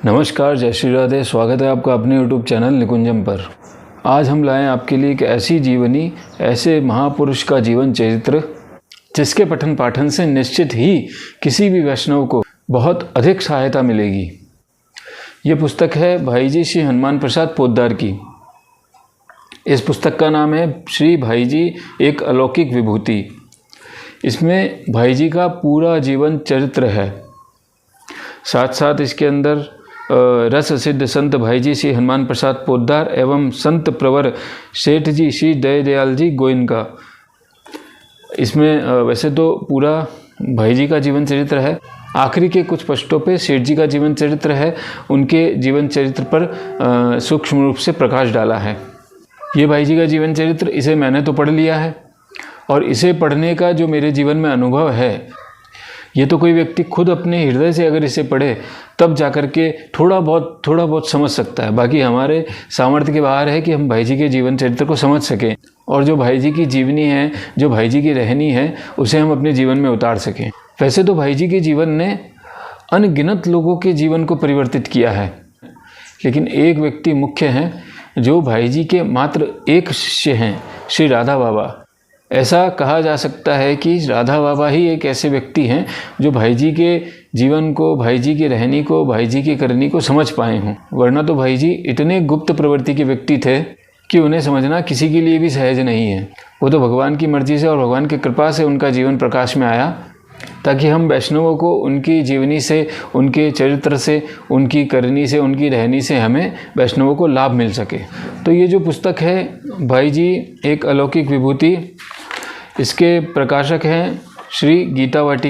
नमस्कार, जय श्री राधे। स्वागत है आपका अपने YouTube चैनल निकुंजम पर। आज हम लाएं आपके लिए एक ऐसी जीवनी, ऐसे महापुरुष का जीवन चरित्र जिसके पठन पाठन से निश्चित ही किसी भी वैष्णव को बहुत अधिक सहायता मिलेगी। ये पुस्तक है भाई जी श्री हनुमान प्रसाद पोद्दार की। इस पुस्तक का नाम है श्री भाई जी एक अलौकिक विभूति। इसमें भाई जी का पूरा जीवन चरित्र है। साथ साथ इसके अंदर रस सिद्ध संत भाई जी श्री हनुमान प्रसाद पोद्दार एवं संत प्रवर सेठ जी श्री दयाल जी गोयनका। इसमें वैसे तो पूरा भाई जी का जीवन चरित्र है, आखिरी के कुछ पृष्ठों पे सेठ जी का जीवन चरित्र है। उनके जीवन चरित्र पर सूक्ष्म रूप से प्रकाश डाला है। ये भाई जी का जीवन चरित्र, इसे मैंने तो पढ़ लिया है और इसे पढ़ने का जो मेरे जीवन में अनुभव है, ये तो कोई व्यक्ति खुद अपने हृदय से अगर इसे पढ़े तब जाकर के थोड़ा बहुत समझ सकता है। बाकी हमारे सामर्थ्य के बाहर है कि हम भाई जी के जीवन चरित्र को समझ सकें और जो भाई जी की जीवनी है, जो भाई जी की रहनी है, उसे हम अपने जीवन में उतार सकें। वैसे तो भाई जी के जीवन ने अनगिनत लोगों के जीवन को परिवर्तित किया है, लेकिन एक व्यक्ति मुख्य हैं जो भाई जी के मात्र एक शिष्य हैं, श्री राधा बाबा। ऐसा कहा जा सकता है कि राधा बाबा ही एक ऐसे व्यक्ति हैं जो भाई जी के जीवन को, भाई जी की रहनी को, भाई जी की करनी को समझ पाए हों। वरना तो भाई जी इतने गुप्त प्रवृत्ति के व्यक्ति थे कि उन्हें समझना किसी के लिए भी सहज नहीं है। वो तो भगवान की मर्जी से और भगवान की कृपा से उनका जीवन प्रकाश में आया, ताकि हम वैष्णवों को उनकी जीवनी से, उनके चरित्र से, उनकी करनी से, उनकी रहनी से हमें वैष्णवों को लाभ मिल सके। तो ये जो पुस्तक है भाई जी एक अलौकिक विभूति, इसके प्रकाशक हैं श्री गीता वाटी।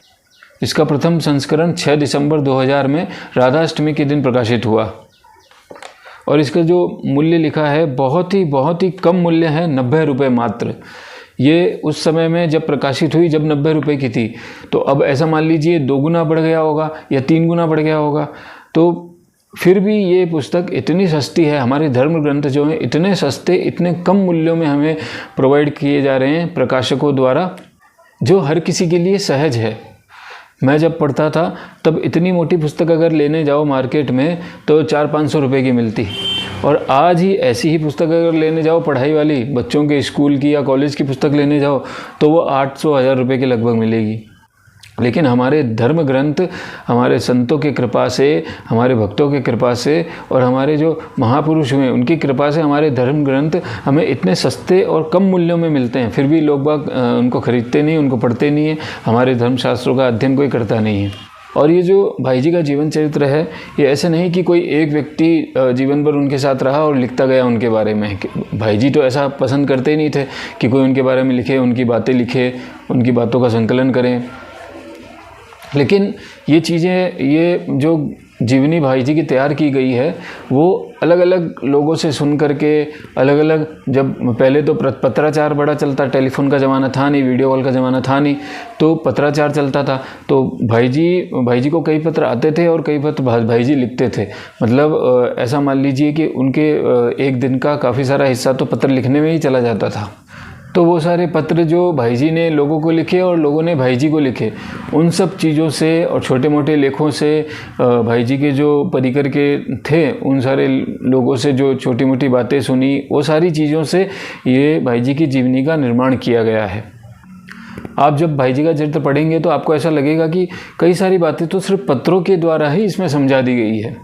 इसका प्रथम संस्करण 6 दिसंबर 2000 में राधाष्टमी के दिन प्रकाशित हुआ और इसका जो मूल्य लिखा है बहुत ही कम मूल्य है, 90 रुपये मात्र। ये उस समय में जब प्रकाशित हुई, जब 90 रुपये की थी, तो अब ऐसा मान लीजिए 2 गुना बढ़ गया होगा या 3 गुना बढ़ गया होगा। तो फिर भी ये पुस्तक इतनी सस्ती है। हमारे धर्म ग्रंथ जो हैं इतने सस्ते, इतने कम मूल्यों में हमें प्रोवाइड किए जा रहे हैं प्रकाशकों द्वारा, जो हर किसी के लिए सहज है। मैं जब पढ़ता था तब इतनी मोटी पुस्तक अगर लेने जाओ मार्केट में तो 400-500 रुपये की मिलती, और आज ही ऐसी ही पुस्तक अगर लेने जाओ पढ़ाई वाली, बच्चों के स्कूल की या कॉलेज की पुस्तक लेने जाओ तो वो 800-1000 रुपये के लगभग मिलेगी। लेकिन हमारे धर्म ग्रंथ, हमारे संतों की कृपा से, हमारे भक्तों की कृपा से और हमारे जो महापुरुष हुए उनकी कृपा से हमारे धर्म ग्रंथ हमें इतने सस्ते और कम मूल्यों में मिलते हैं। फिर भी लोग बाग उनको खरीदते नहीं, उनको पढ़ते नहीं है, हमारे धर्मशास्त्रों का अध्ययन कोई करता नहीं है। और ये जो भाई जी का जीवन चरित्र है, ये ऐसे नहीं कि कोई एक व्यक्ति जीवन भर उनके साथ रहा और लिखता गया उनके बारे में। भाई जी तो ऐसा पसंद करते ही नहीं थे कि कोई उनके बारे में लिखे, उनकी बातें लिखे, उनकी बातों का संकलन करें। लेकिन ये चीज़ें, ये जो जीवनी भाई जी की तैयार की गई है, वो अलग अलग लोगों से सुन करके, अलग अलग, जब पहले तो पत्राचार बड़ा चलता, टेलीफोन का ज़माना था नहीं, वीडियो कॉल का ज़माना था नहीं, तो पत्राचार चलता था। तो भाई जी को कई पत्र आते थे और कई पत्र भाई जी लिखते थे। मतलब ऐसा मान लीजिए कि उनके एक दिन का काफ़ी सारा हिस्सा तो पत्र लिखने में ही चला जाता था। तो वो सारे पत्र जो भाई जी ने लोगों को लिखे और लोगों ने भाई जी को लिखे, उन सब चीज़ों से और छोटे मोटे लेखों से, भाई जी के जो परिकर के थे उन सारे लोगों से जो छोटी मोटी बातें सुनी, वो सारी चीज़ों से ये भाई जी की जीवनी का निर्माण किया गया है। आप जब भाई जी का चरित्र पढ़ेंगे तो आपको ऐसा लगेगा कि कई सारी बातें तो सिर्फ पत्रों के द्वारा ही इसमें समझा दी गई है।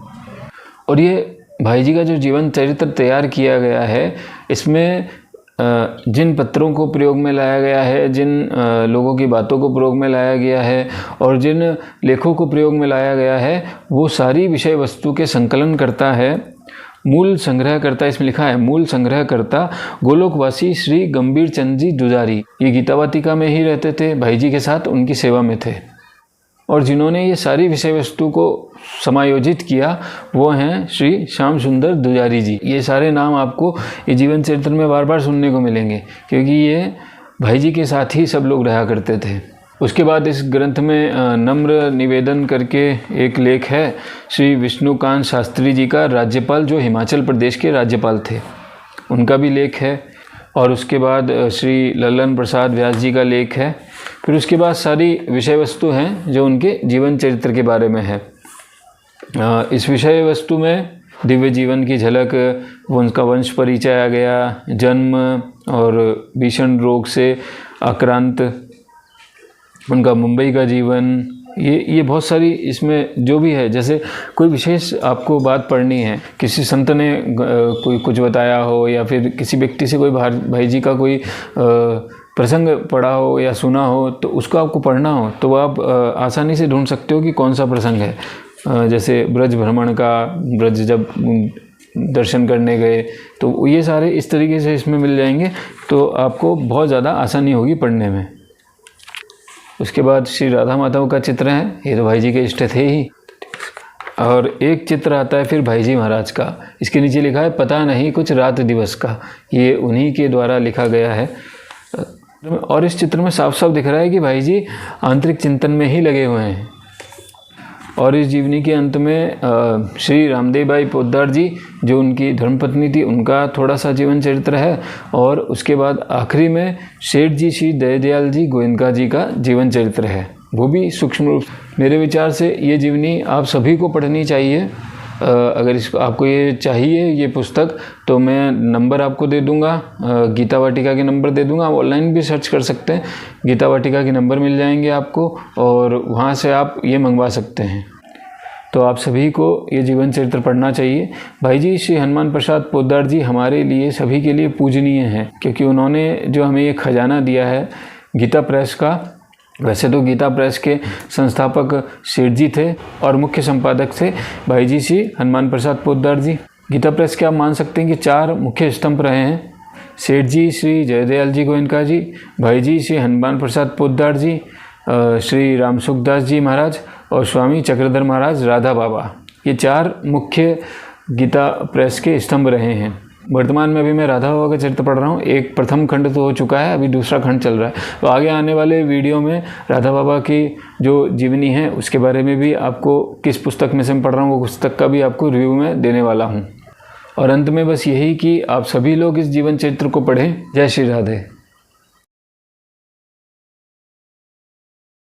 और ये भाई जी का जो जीवन चरित्र तैयार किया गया है, इसमें जिन पत्रों को प्रयोग में लाया गया है, जिन लोगों की बातों को प्रयोग में लाया गया है और जिन लेखों को प्रयोग में लाया गया है, वो सारी विषय वस्तु के संकलन करता है, मूल संग्रहकर्ता। इसमें लिखा है मूल संग्रहकर्ता गोलोकवासी श्री गंभीर चंद जी दुजारी। ये गीतावाटिका में ही रहते थे, भाई जी के साथ उनकी सेवा में थे, और जिन्होंने ये सारी विषय वस्तु को समायोजित किया वो हैं श्री श्याम सुंदर दुजारी जी। ये सारे नाम आपको ये जीवन चरित्र में बार बार सुनने को मिलेंगे, क्योंकि ये भाई जी के साथ ही सब लोग रहा करते थे। उसके बाद इस ग्रंथ में नम्र निवेदन करके एक लेख है श्री विष्णुकांत शास्त्री जी का, राज्यपाल, जो हिमाचल प्रदेश के राज्यपाल थे, उनका भी लेख है। और उसके बाद श्री ललन प्रसाद व्यास जी का लेख है। फिर उसके बाद सारी विषय वस्तु हैं जो उनके जीवन चरित्र के बारे में है। इस विषय वस्तु में दिव्य जीवन की झलक, उनका वंश परिचय आ गया, जन्म और भीषण रोग से आक्रांत उनका मुंबई का जीवन, ये बहुत सारी इसमें जो भी है, जैसे कोई विशेष आपको बात पढ़नी है, किसी संत ने कोई कुछ बताया हो या फिर किसी व्यक्ति से कोई भाई जी का कोई प्रसंग पढ़ा हो या सुना हो, तो उसको आपको पढ़ना हो तो आप आसानी से ढूंढ सकते हो कि कौन सा प्रसंग है। जैसे ब्रज भ्रमण का, ब्रज जब दर्शन करने गए, तो ये सारे इस तरीके से इसमें मिल जाएंगे, तो आपको बहुत ज़्यादा आसानी होगी पढ़ने में। उसके बाद श्री राधा माधव का चित्र है, ये तो भाई जी के इष्ट थे ही। और एक चित्र आता है फिर भाई जी महाराज का, इसके नीचे लिखा है पता नहीं कुछ रात दिवस का, ये उन्हीं के द्वारा लिखा गया है। और इस चित्र में साफ साफ दिख रहा है कि भाई जी आंतरिक चिंतन में ही लगे हुए हैं। और इस जीवनी के अंत में श्री रामदेव भाई पोद्दार जी, जो उनकी धर्मपत्नी थी, उनका थोड़ा सा जीवन चरित्र है। और उसके बाद आखिरी में सेठ जी श्री दयादयाल जी गोयनका जी का जीवन चरित्र है, वो भी सूक्ष्म रूप। मेरे विचार से ये जीवनी आप सभी को पढ़नी चाहिए। अगर इसको आपको ये चाहिए ये पुस्तक, तो मैं नंबर आपको दे दूंगा, गीता वाटिका के नंबर दे दूंगा। आप ऑनलाइन भी सर्च कर सकते हैं, गीता वाटिका के नंबर मिल जाएंगे आपको, और वहाँ से आप ये मंगवा सकते हैं। तो आप सभी को ये जीवन चरित्र पढ़ना चाहिए। भाई जी श्री हनुमान प्रसाद पोद्दार जी हमारे लिए, सभी के लिए पूजनीय हैं, क्योंकि उन्होंने जो हमें ये खजाना दिया है गीता प्रेस का। वैसे तो गीता प्रेस के संस्थापक सेठ जी थे और मुख्य संपादक थे भाई जी श्री हनुमान प्रसाद पोद्दार जी। गीता प्रेस के आप मान सकते हैं कि 4 मुख्य स्तंभ रहे हैं, सेठ जी श्री जयदयाल जी गोयनका जी, भाई जी श्री हनुमान प्रसाद पोद्दार जी, श्री रामसुखदास जी महाराज और स्वामी चक्रधर महाराज राधा बाबा। ये 4 मुख्य गीता प्रेस के स्तंभ रहे हैं। वर्तमान में अभी मैं राधा बाबा का चरित्र पढ़ रहा हूँ, एक प्रथम खंड तो हो चुका है, अभी दूसरा खंड चल रहा है। तो आगे आने वाले वीडियो में राधा बाबा की जो जीवनी है उसके बारे में भी, आपको किस पुस्तक में से मैं पढ़ रहा हूँ वो पुस्तक का भी आपको रिव्यू में देने वाला हूँ। और अंत में बस यही कि आप सभी लोग इस जीवन चरित्र को पढ़ें। जय श्री राधे।